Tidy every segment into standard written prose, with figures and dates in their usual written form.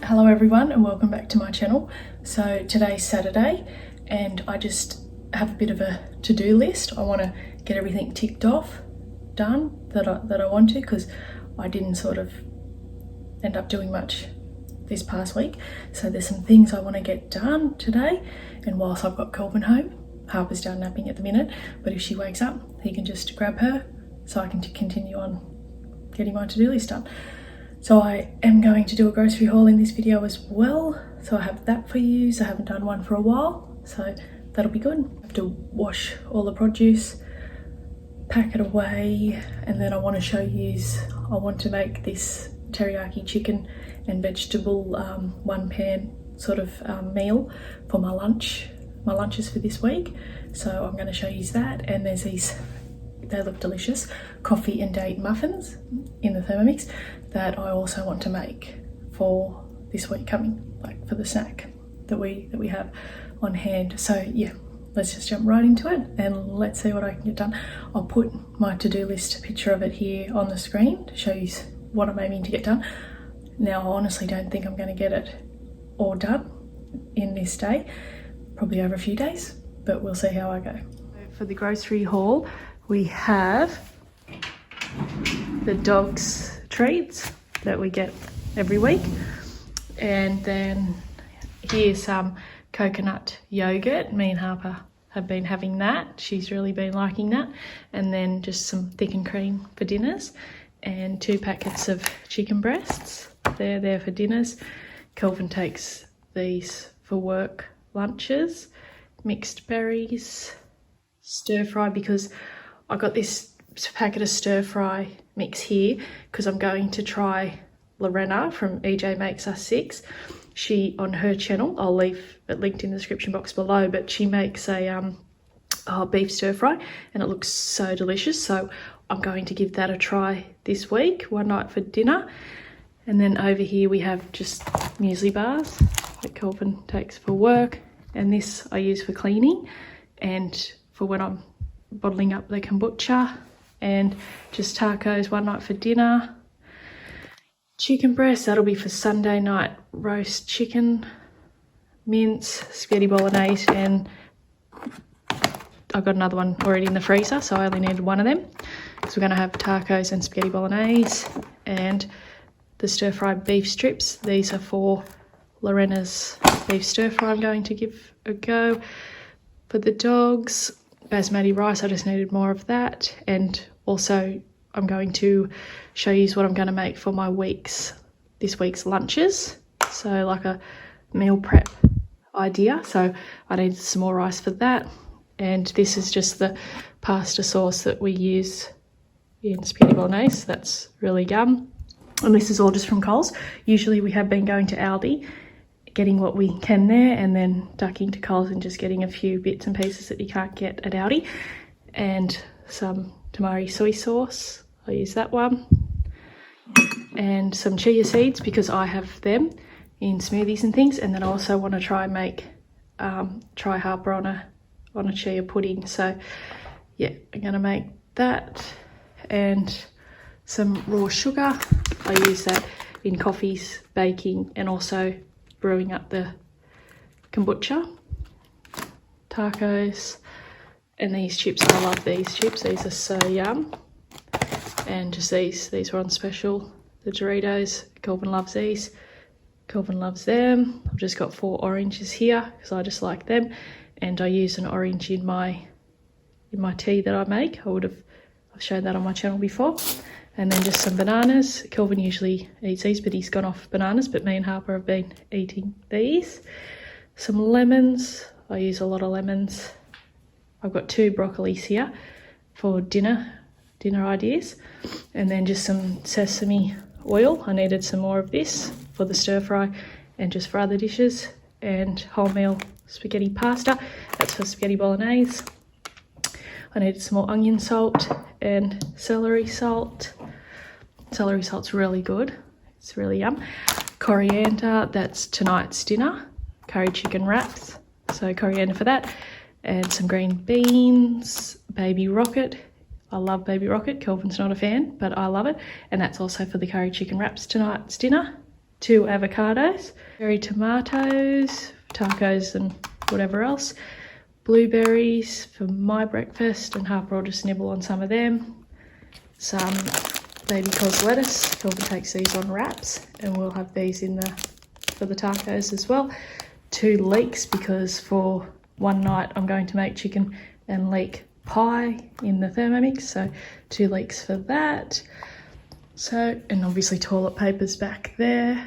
Hello everyone and welcome back to my channel. So today's Saturday and I just have a bit of a to-do list. I want to get everything ticked off, done that I want to, because I didn't sort of end up doing much this past week. So there's some things I want to get done today, and whilst I've got Kelvin home, Harper's down napping at the minute, but if she wakes up he can just grab her so I can continue on getting my to-do list done. So I am going to do a grocery haul in this video as well. So I have that for you. So I haven't done one for a while, so that'll be good. I have to wash all the produce, pack it away, and then I want to show you, I want to make this teriyaki chicken and vegetable one pan sort of meal for my lunches for this week. So I'm going to show you that, and there's these, they look delicious, coffee and date muffins in the Thermomix that I also want to make for this week coming, like for the snack that we have on hand. So yeah, let's just jump right into it and let's see what I can get done. I'll put my to-do list picture of it here on the screen to show you what I'm aiming to get done. Now I honestly don't think I'm going to get it all done in this day, probably over a few days, but we'll see how I go. For the grocery haul, we have the dog's treats that we get every week, and then here's some coconut yogurt. Me and Harper have been having that. She's really been liking that. And then just some thickened cream for dinners, and 2 packets of chicken breasts. They're there for dinners. Kelvin takes these for work lunches. Mixed berries, stir fry, because I got this packet of stir fry mix here because I'm going to try Lorena from EJ Makes Us 6. She, on her channel, I'll leave it linked in the description box below, but she makes a beef stir fry and it looks so delicious. So I'm going to give that a try this week, one night for dinner. And then over here we have just muesli bars that Kelvin takes for work, and this I use for cleaning and for when I'm bottling up the kombucha. And just tacos, one night for dinner. Chicken breast, that'll be for Sunday night. Roast chicken, mince, spaghetti bolognese, and I've got another one already in the freezer, so I only needed one of them. So we're gonna have tacos and spaghetti bolognese, and the stir fried beef strips. These are for Lorena's beef stir fry I'm going to give a go. For the dogs, basmati rice, I just needed more of that. And also I'm going to show you what I'm going to make for my this week's lunches. So like a meal prep idea. So I need some more rice for that. And this is just the pasta sauce that we use in spaghetti bolognese. That's really yum. And this is all just from Coles. Usually we have been going to Aldi, getting what we can there, and then ducking to Coles and just getting a few bits and pieces that you can't get at Aldi. And some tamari soy sauce, I use that one, and some chia seeds because I have them in smoothies and things. And then I also want to try and make try Harper on a chia pudding. So yeah, I'm gonna make that. And some raw sugar, I use that in coffees, baking, and also brewing up the kombucha. Tacos, and these chips, I love these chips, these are so yum. And just these were on special, the Doritos. Kelvin loves these, Kelvin loves them. I've just got 4 oranges here because I just like them, and I use an orange in my tea that I make. I've shown that on my channel before. And then just some bananas. Kelvin usually eats these, but he's gone off bananas, but me and Harper have been eating these. Some lemons, I use a lot of lemons. I've got 2 broccolis here for dinner ideas. And then just some sesame oil. I needed some more of this for the stir fry and just for other dishes. And wholemeal spaghetti pasta, that's for spaghetti bolognese. I needed some more onion salt and celery salt. Celery salt's really good, it's really yum. Coriander, that's tonight's dinner. Curry chicken wraps, so coriander for that. And some green beans, baby rocket. I love baby rocket. Kelvin's not a fan, but I love it. And that's also for the curry chicken wraps tonight's dinner. 2 avocados, cherry tomatoes, tacos and whatever else, blueberries for my breakfast, and Harper will just nibble on some of them, some baby cos lettuce, Philby takes these on wraps, and we'll have these in for the tacos as well, 2 leeks because for one night I'm going to make chicken and leek pie in the Thermomix, so 2 leeks for that. So, and obviously toilet paper's back there.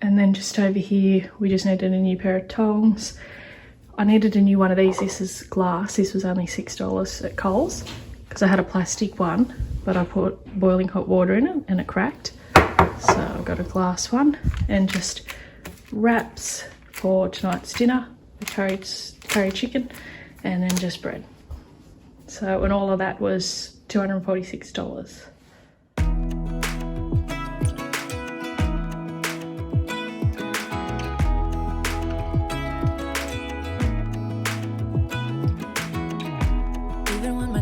And then just over here, we just needed a new pair of tongs. I needed a new one of these. This is glass. This was only $6 at Coles because I had a plastic one, but I put boiling hot water in it and it cracked. So I've got a glass one, and just wraps for tonight's dinner, the curry chicken, and then just bread. So, and all of that was $246.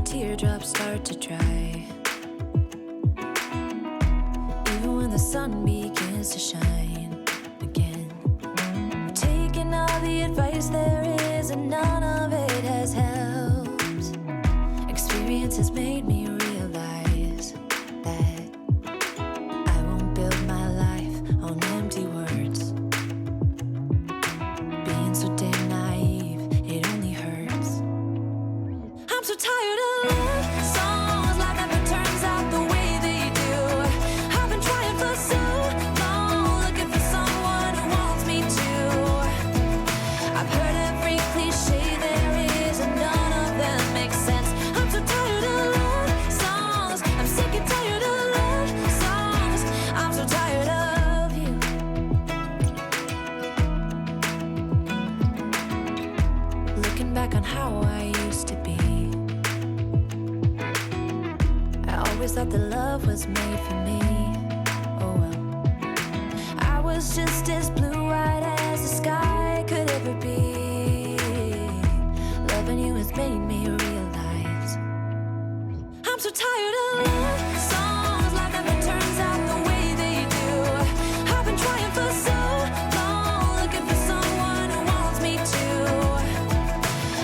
Teardrops start to dry, even when the sun begins to shine again. Taking all the advice there is, and none of it has helped. Experience has made me realize that I won't build my life on empty words. Being so damn naive, it only hurts. I'm so tired of songs like never turns out the way they do. I've been trying for so long, looking for someone who wants me to. I've heard every cliche there is, and none of them make sense. I'm so tired of love songs. I'm sick and tired of love songs. I'm so tired of you. Looking back on how I used to be, always thought that love was made for me. Oh well, I was just as blue-eyed as the sky could ever be. Loving you has made me realize I'm so tired of love songs like never turns out the way they do. I've been trying for so long, looking for someone who wants me to.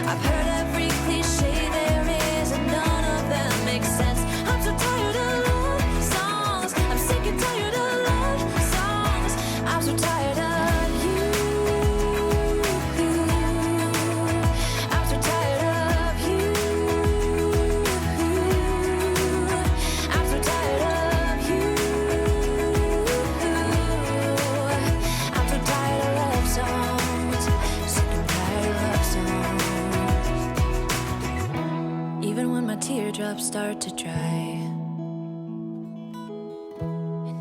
I've heard every cliche there is, and none of them make sense. I'm so tired of love songs. I'm sick and tired of love songs. I'm so tired of you. I'm so tired of you. I'm so tired of you. I'm so tired of love songs. Sick and tired of love songs. Even when my teardrops start to dry,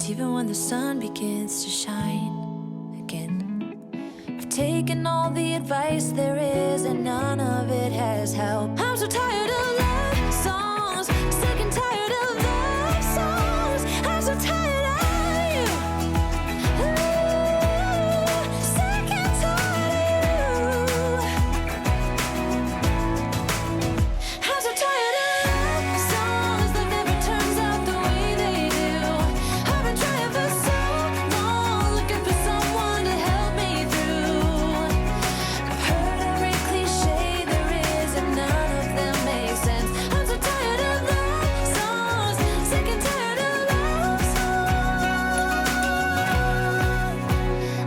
even when the sun begins to shine again, I've taken all the advice there is, and none of it has helped. I'm so tired of love songs, sick and tired of love songs. I'm so tired of you. Ooh, sick and tired of you. I'm so tired of love songs that never turns out the way they do. I've been trying for so long, looking for someone to help me through. I've heard every cliche there is, and none of them make sense. I'm so tired of love songs, sick and tired of love songs.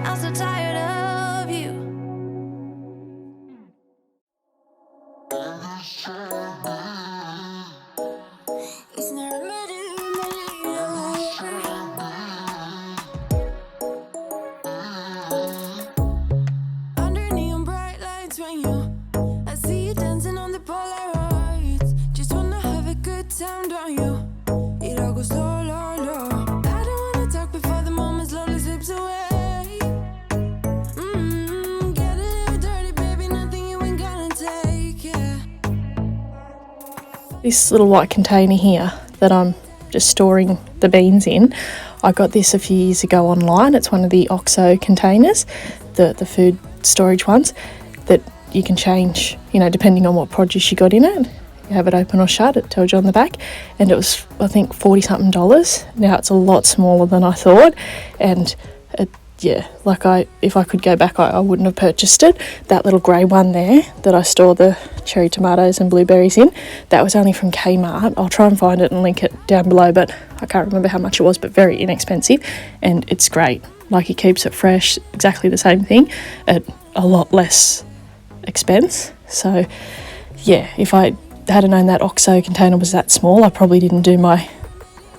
I'm so tired of you. It's not under neon bright lights when I see you dancing on the Polaroids. Just wanna have a good time, don't you? It all goes slow, low, low. I don't wanna talk before the moment slowly slips away. Get a little dirty, baby, nothing you ain't gonna take, yeah. This little white container here that I'm just storing the beans in, I got this a few years ago online. It's one of the OXO containers, the food storage ones that you can change, you know, depending on what produce you got in it. You have it open or shut, it tells you on the back, and it was, I think, $40 something. Now it's a lot smaller than I thought, and Yeah, like if I could go back, I wouldn't have purchased it. That little grey one there that I store the cherry tomatoes and blueberries in, that was only from Kmart. I'll try and find it and link it down below, but I can't remember how much it was, but very inexpensive, and it's great. Like, it keeps it fresh, exactly the same thing at a lot less expense. So yeah, if I hadn't known that OXO container was that small, I probably didn't do my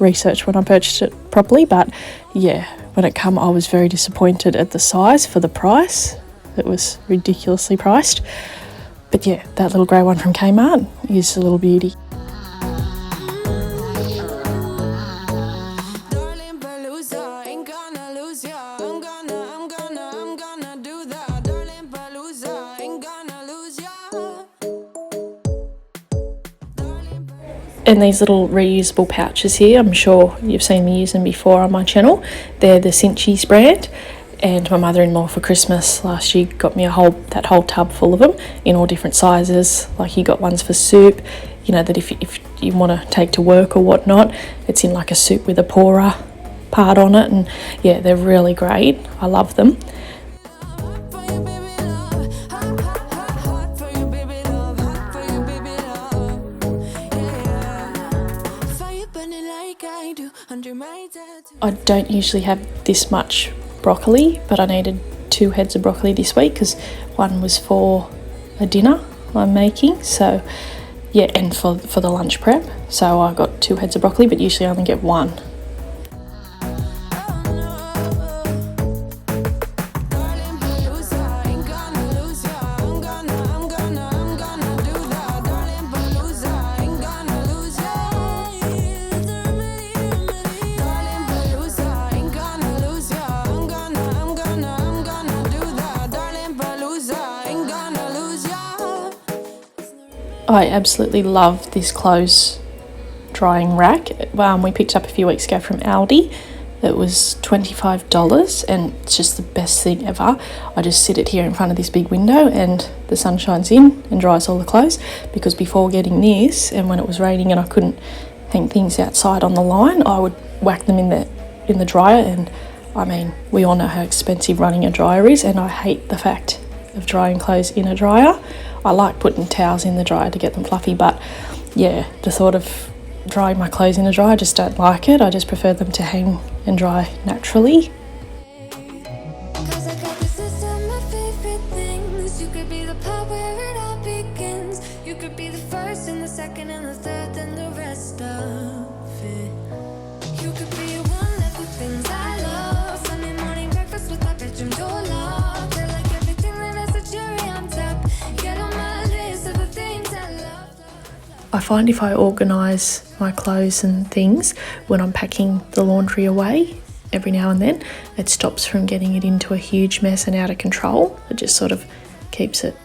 research when I purchased it properly. But yeah, when it came, I was very disappointed at the size for the price. It was ridiculously priced. But yeah, that little grey one from Kmart is a little beauty. And these little reusable pouches here, I'm sure you've seen me use them before on my channel. They're the Cinchi's brand, and my mother-in-law for Christmas last year got me that whole tub full of them in all different sizes. Like, you got ones for soup, you know, that if you want to take to work or whatnot, it's in like a soup with a pourer part on it, and yeah, they're really great. I love them. I don't usually have this much broccoli, but I needed 2 heads of broccoli this week because one was for a dinner I'm making. So yeah, and for the lunch prep. So I got 2 heads of broccoli, but usually I only get 1. I absolutely love this clothes drying rack. We picked up a few weeks ago from Aldi. It was $25 and it's just the best thing ever. I just sit it here in front of this big window and the sun shines in and dries all the clothes, because before getting this, and when it was raining and I couldn't hang things outside on the line, I would whack them in the dryer, and I mean, we all know how expensive running a dryer is, and I hate the fact of drying clothes in a dryer. I like putting towels in the dryer to get them fluffy, but yeah, the thought of drying my clothes in a dryer, I just don't like it. I just prefer them to hang and dry naturally. I find if I organise my clothes and things when I'm packing the laundry away every now and then, it stops from getting it into a huge mess and out of control. It just sort of keeps it,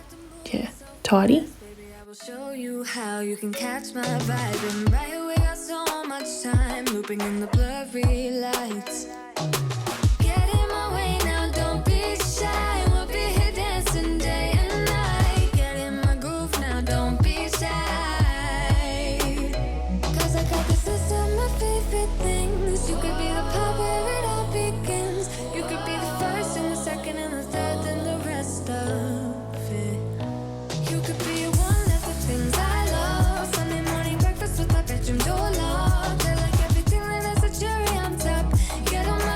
yeah, tidy. Baby, I will show you how you can catch my vibe. And right away, got so much time looping in the blurry lights. Get in my way now, don't be shy. We'll be here dancing day and night. Get in my groove now, don't be shy. I got this list of my favorite things. You could be the part where it all begins. You could be the first and the second and the third and the rest of it. You could be one of the things I love. Sunday morning breakfast with my bedroom door locked. I like everything that has a cherry on top. Get on my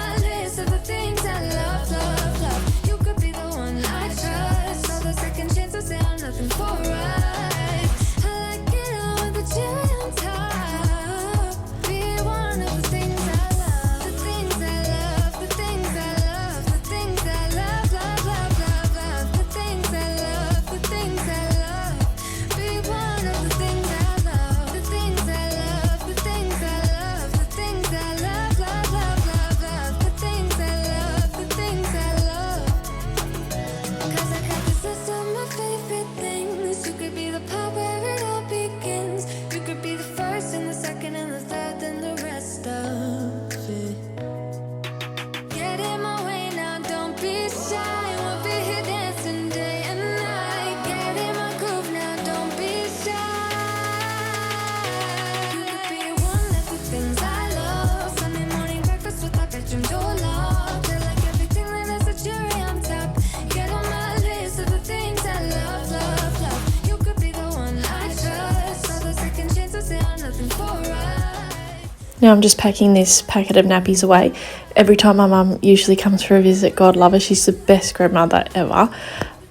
Now I'm just packing this packet of nappies away. Every time my mum usually comes for a visit, God love her, she's the best grandmother ever.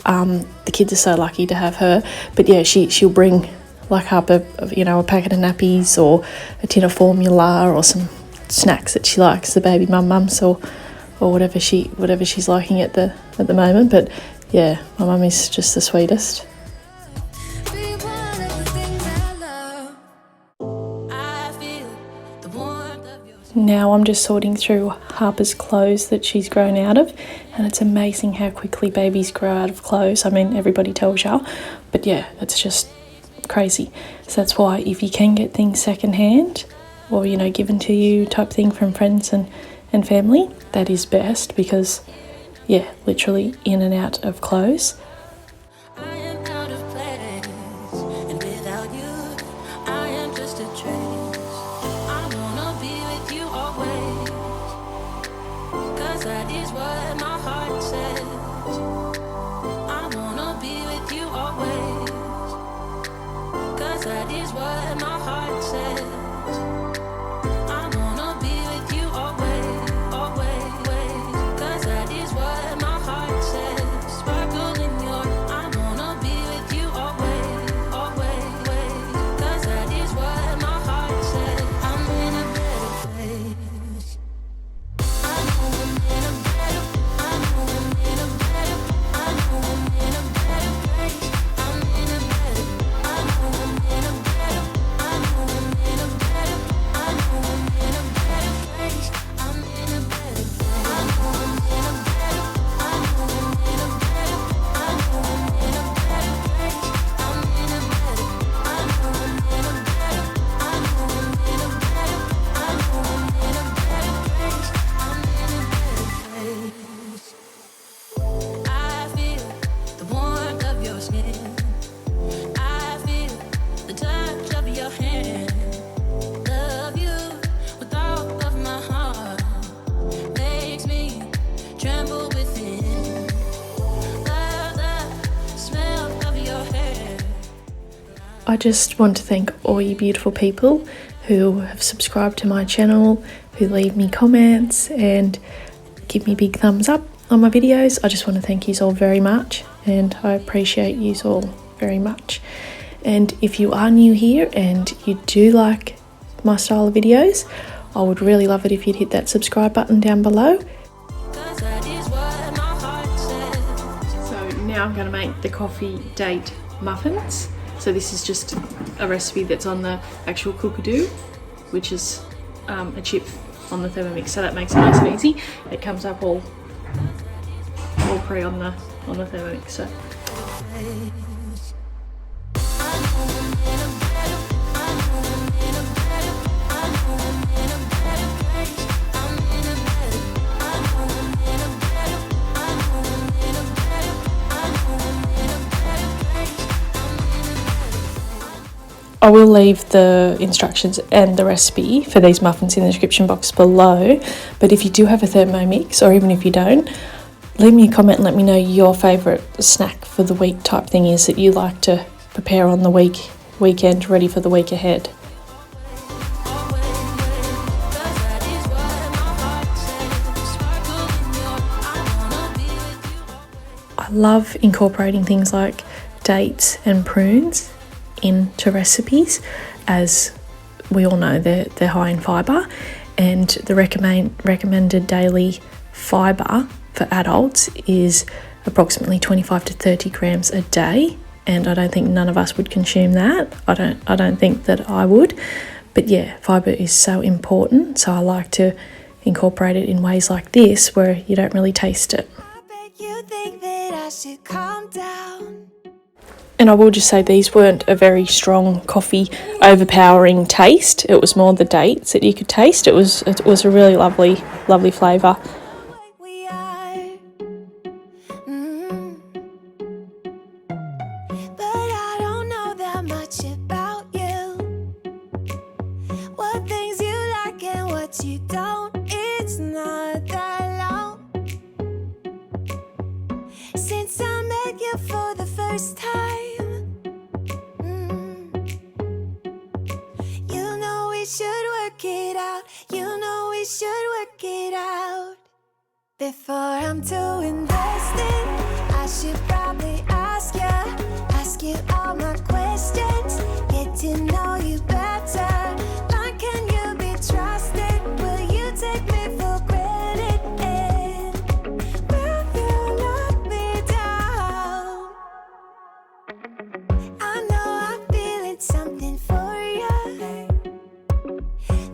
The kids are so lucky to have her. But yeah, she'll bring like up a packet of nappies or a tin of formula or some snacks that she likes, the baby mums or whatever she's liking at the moment. But yeah, my mum is just the sweetest. Now I'm just sorting through Harper's clothes that she's grown out of, and it's amazing how quickly babies grow out of clothes. I mean, everybody tells you, but yeah, it's just crazy. So that's why if you can get things secondhand or, given to you type thing from friends and family, that is best, because yeah, literally in and out of clothes. I just want to thank all you beautiful people who have subscribed to my channel, who leave me comments and give me big thumbs up on my videos. I just want to thank you all very much, and I appreciate you all very much. And if you are new here and you do like my style of videos, I would really love it if you'd hit that subscribe button down below. So now I'm going to make the coffee date muffins. So this is just a recipe that's on the actual cookidoo, which is a chip on the Thermomix, so that makes it nice and easy. It comes up all pre on the Thermomix. So. I will leave the instructions and the recipe for these muffins in the description box below, but if you do have a Thermomix, or even if you don't, leave me a comment and let me know your favourite snack for the week type thing is that you like to prepare on the weekend, ready for the week ahead. I love incorporating things like dates and prunes into recipes, as we all know they're high in fibre, and the recommended daily fibre for adults is approximately 25 to 30 grams a day, and I don't think none of us would consume that. I don't think that I would, but yeah, fibre is so important, so I like to incorporate it in ways like this where you don't really taste it. I bet you think that I should calm down. And I will just say these weren't a very strong coffee overpowering taste. It was more the dates that you could taste. It was a really lovely flavour. Like we are. But I don't know that much about you. What things you like and what you don't. It's not that long since I met you for the first time. Should work it out. Before I'm too invested, I should probably ask you all my questions, get to know you better. Like, can you be trusted? Will you take me for granted? And will you let me down? I know I'm feeling something for you.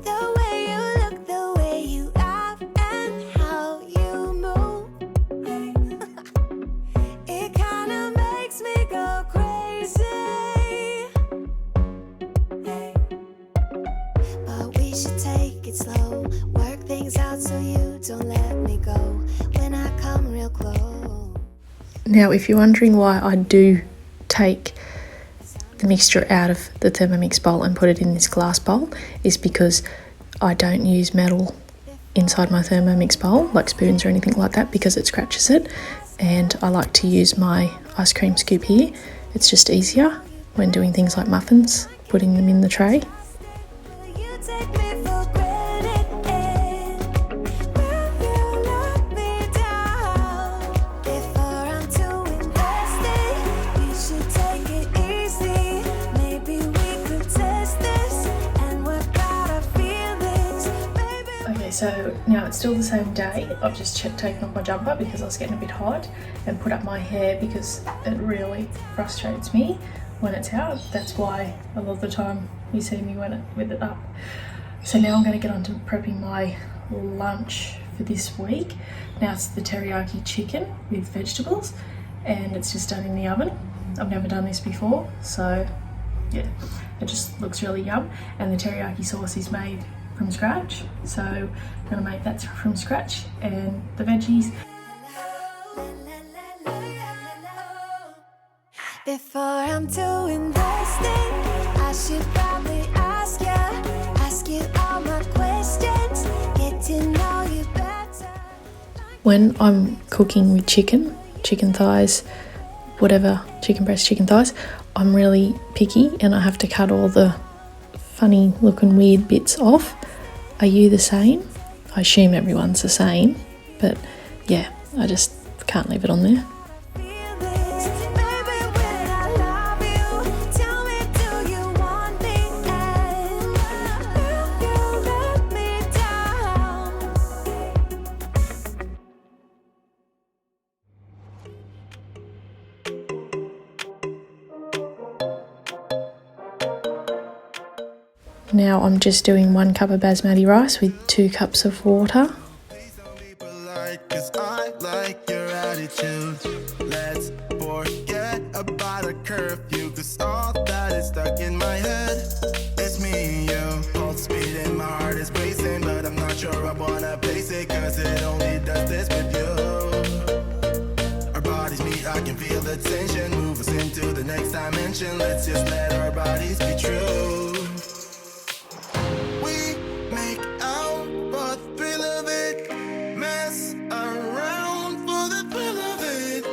The way you look, the way you act, and how you move. It kinda makes me go crazy. But we should take it slow, work things out so you don't let me go when I come real close. Now, if you're wondering why I do take the mixture out of the Thermomix bowl and put it in this glass bowl, is because I don't use metal inside my Thermomix bowl, like spoons or anything like that, because it scratches it. And I like to use my ice cream scoop here. It's just easier when doing things like muffins, putting them in the tray. Will you take me for granted? And will you let me down? Before I'm too invested, you should take it easy. Maybe we could test this and work out our feelings. Okay, so now it's still the same day. I've just taken off my jumper because I was getting a bit hot, and put up my hair because it really frustrates me when it's out. That's why a lot of the time you see me with it up. So now I'm going to get on to prepping my lunch for this week. Now it's the teriyaki chicken with vegetables, and it's just done in the oven. I've never done this before, so yeah, it just looks really yum. And the teriyaki sauce is made from scratch, so I'm going to make that from scratch, and the veggies. Before I'm too invested, I should probably ask you all my questions, get to know you better. When I'm cooking with chicken thighs, whatever, chicken breast, chicken thighs, I'm really picky and I have to cut all the funny looking weird bits off. Are you the same? I assume everyone's the same, but yeah, I just can't leave it on there. Now I'm just doing 1 cup of basmati rice with 2 cups of water. Let's forget about a curfew, 'cause all that is stuck in my head. It's me and you, pulse speed and my heart is racing, but I'm not sure I wanna pace it, 'cause it only does this with you. Our bodies meet, I can feel the tension, move us into the next dimension. Let's just let our bodies be true. We make out for the thrill of it, mess around for the thrill of it.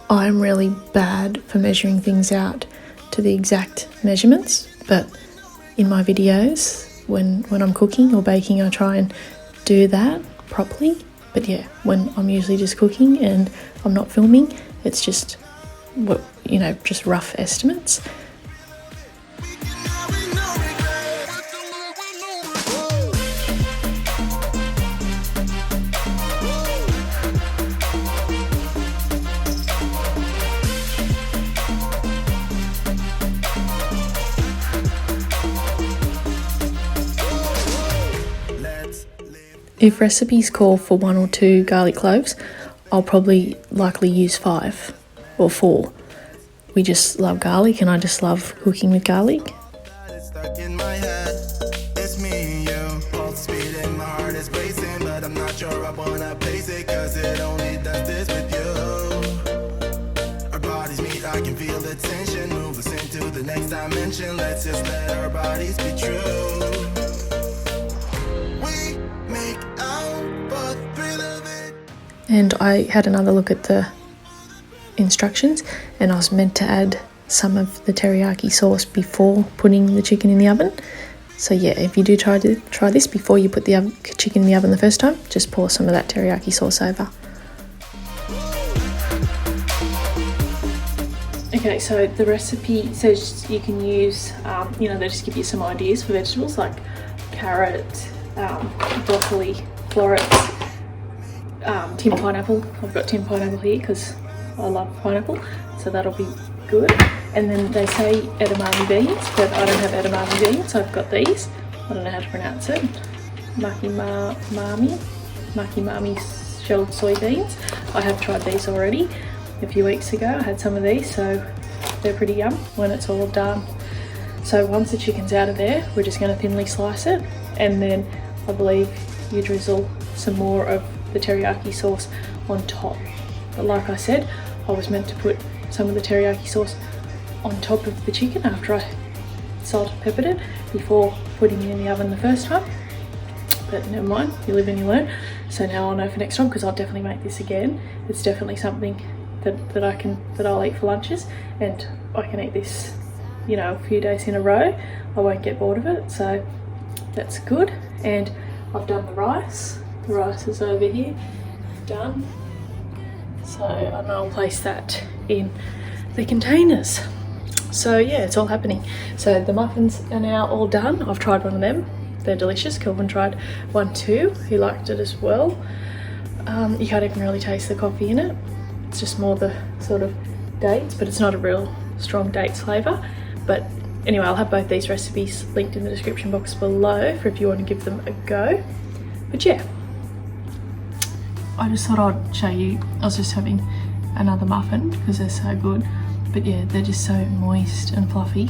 I'm really bad for measuring things out to the exact measurements, but in my videos, when I'm cooking or baking, I try and do that properly. But yeah, when I'm usually just cooking and I'm not filming, it's just, just rough estimates. If recipes call for 1 or 2 garlic cloves, I'll probably likely use 5 or 4. We just love garlic and I just love cooking with garlic. Stuck in my head, it's me and you, pulse speed and my heart is racing, but I'm not sure I wanna pace it, 'cause it only does this with you. Our bodies meet, I can feel the tension, move us into the next dimension. Let's just let our bodies be true. We make out for the thrill of it. And I had another look at the instructions, and I was meant to add some of the teriyaki sauce before putting the chicken in the oven. So yeah, if you do try this before you put the chicken in the oven the first time, just pour some of that teriyaki sauce over. Okay, so the recipe says you can use, you know, they just give you some ideas for vegetables like carrot, broccoli, florets, tin pineapple. I've got tin pineapple here because I love pineapple, so that'll be good. And then they say edamame beans, but I don't have edamame beans, so I've got these. I don't know how to pronounce it. Maki mami shelled soybeans. I have tried these already a few weeks ago. I had some of these, so they're pretty yum when it's all done. So once the chicken's out of there, we're just going to thinly slice it, and then I believe you drizzle some more of the teriyaki sauce on top. But like I said, I was meant to put some of the teriyaki sauce on top of the chicken after I salt and peppered it before putting it in the oven the first time. But never mind, you live and you learn. So now I'll know for next time, because I'll definitely make this again. It's definitely something that I'll eat for lunches, and I can eat this, you know, a few days in a row. I won't get bored of it, so that's good. And I've done the rice. The rice is over here, done. So and I'll place that in the containers. So yeah, it's all happening. So the muffins are now all done. I've tried one of them. They're delicious. Kelvin tried one too. He liked it as well. You can't even really taste the coffee in it. It's just more the sort of dates, but it's not a real strong dates flavour. But anyway, I'll have both these recipes linked in the description box below for if you want to give them a go. But yeah, I just thought I'd show you. I was just having another muffin because they're so good. But yeah, they're just so moist and fluffy.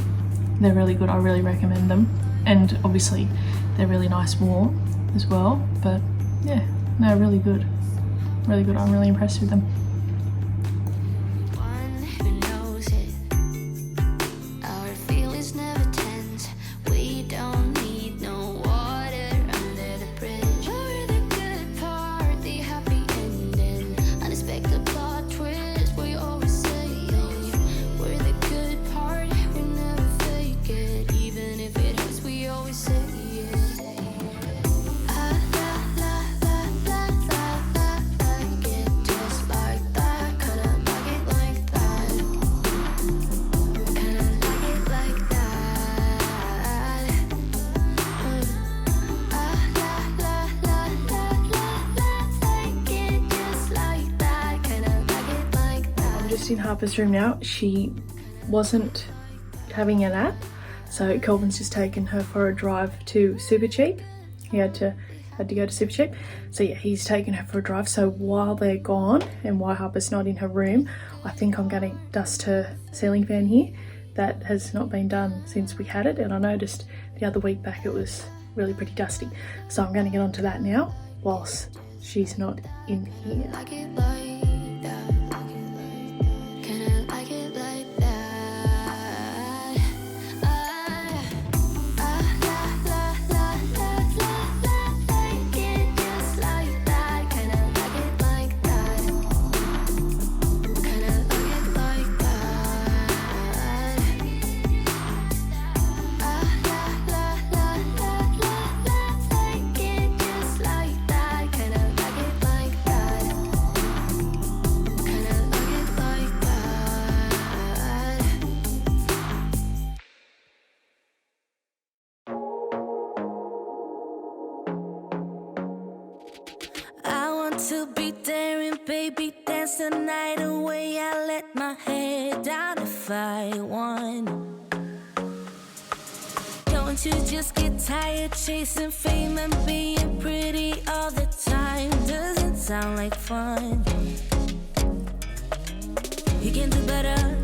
They're really good. I really recommend them. And obviously they're really nice warm as well. But yeah, no, really good. Really good. I'm really impressed with them. In Harper's room now. She wasn't having a nap, so Kelvin's just taken her for a drive to Super Cheap. He had to go to Super Cheap, so yeah, he's taken her for a drive. So while they're gone and while Harper's not in her room, I think I'm going to dust her ceiling fan here. That has not been done since we had it, and I noticed the other week back it was really pretty dusty, so I'm going to get onto that now whilst she's not in here. To be daring, baby, dance the night away. I let my head down if I won. Don't you just get tired chasing fame and being pretty all the time? Doesn't sound like fun. You can do better.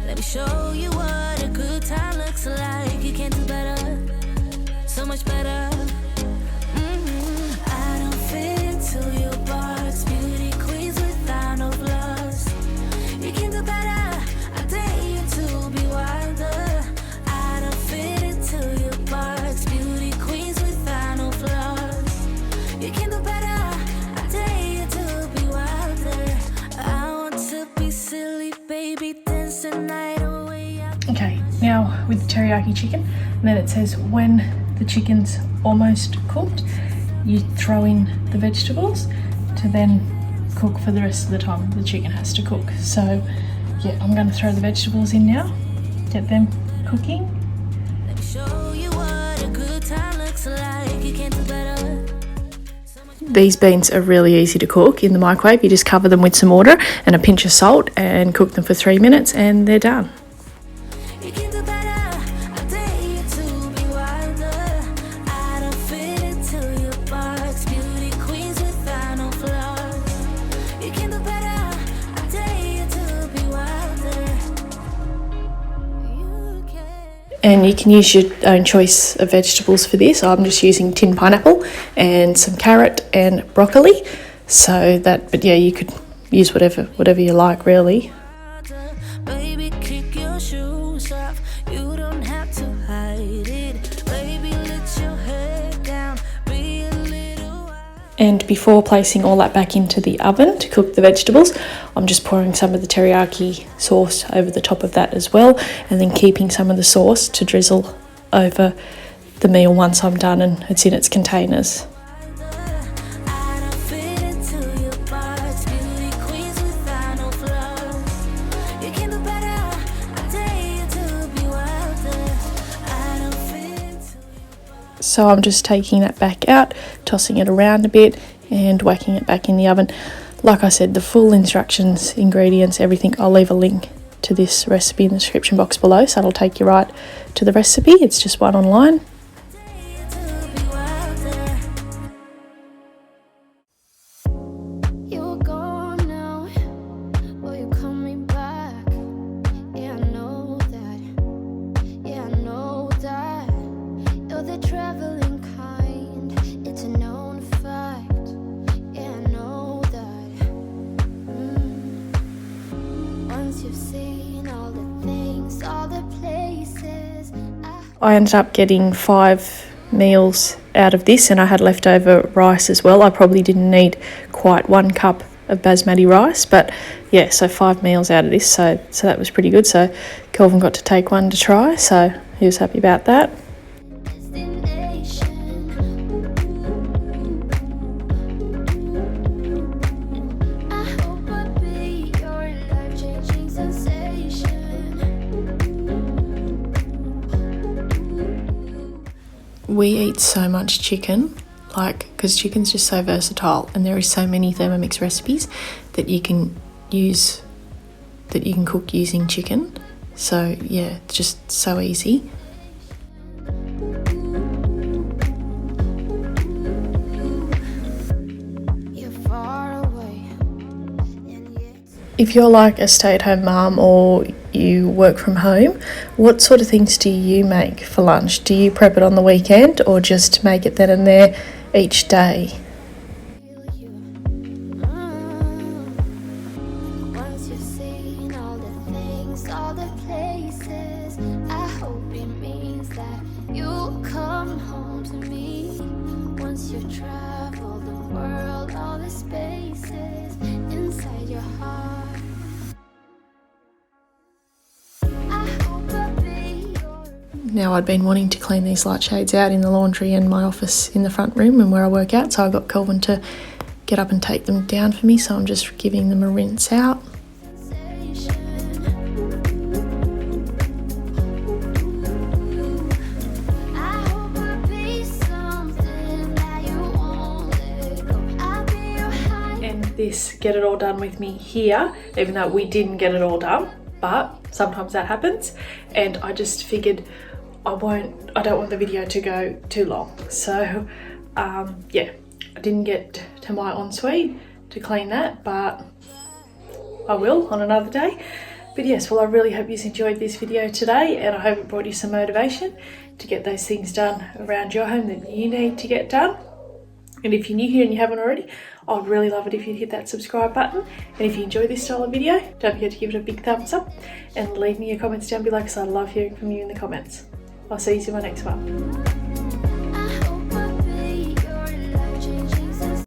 Let me show you what a good time looks like. You can do better, so much better. I don't fit into your box, beauty queens without no flaws. You can do better, I dare you to be wilder. I don't fit into your box, beauty queens without no flaws. You can do better, I dare you to be wilder. I want to be silly, baby, dance the night away. Okay, now with the teriyaki chicken, and then it says when the chicken's almost cooked, you throw in the vegetables to then cook for the rest of the time the chicken has to cook. So yeah, I'm going to throw the vegetables in now, get them cooking. These beans are really easy to cook in the microwave. You just cover them with some water and a pinch of salt and cook them for 3 minutes and they're done. And you can use your own choice of vegetables for this. I'm just using tin pineapple and some carrot and broccoli. So that, but yeah, you could use whatever you like really. Baby, kick your shoes off. You don't have to hide it. Baby, let your head down. Be a little wild. And before placing all that back into the oven to cook the vegetables, I'm just pouring some of the teriyaki sauce over the top of that as well, and then keeping some of the sauce to drizzle over the meal once I'm done and it's in its containers. So I'm just taking that back out, tossing it around a bit and whacking it back in the oven. Like I said, the full instructions, ingredients, everything, I'll leave a link to this recipe in the description box below, so it'll take you right to the recipe. It's just one online. I ended up getting 5 meals out of this, and I had leftover rice as well. I probably didn't need quite 1 cup of basmati rice, but yeah, so 5 meals out of this, so that was pretty good. So Kelvin got to take one to try, so he was happy about that. We eat so much chicken, because chicken's just so versatile, and there is so many Thermomix recipes that you can use, that you can cook using chicken. So yeah, it's just so easy. If you're like a stay-at-home mum or you work from home, what sort of things do you make for lunch? Do you prep it on the weekend or just make it then and there each day? Now I'd been wanting to clean these light shades out in the laundry and my office in the front room and where I work out, so I got Kelvin to get up and take them down for me, so I'm just giving them a rinse out. And this get it all done with me here, even though we didn't get it all done, but sometimes that happens, and I just figured I don't want the video to go too long. So yeah, I didn't get to my ensuite to clean that, but I will on another day. But yes, well, I really hope you enjoyed this video today, and I hope it brought you some motivation to get those things done around your home that you need to get done. And if you're new here and you haven't already, I'd really love it if you'd hit that subscribe button. And if you enjoy this style of video, don't forget to give it a big thumbs up and leave me your comments down below, because I love hearing from you in the comments. I'll see you in my next one.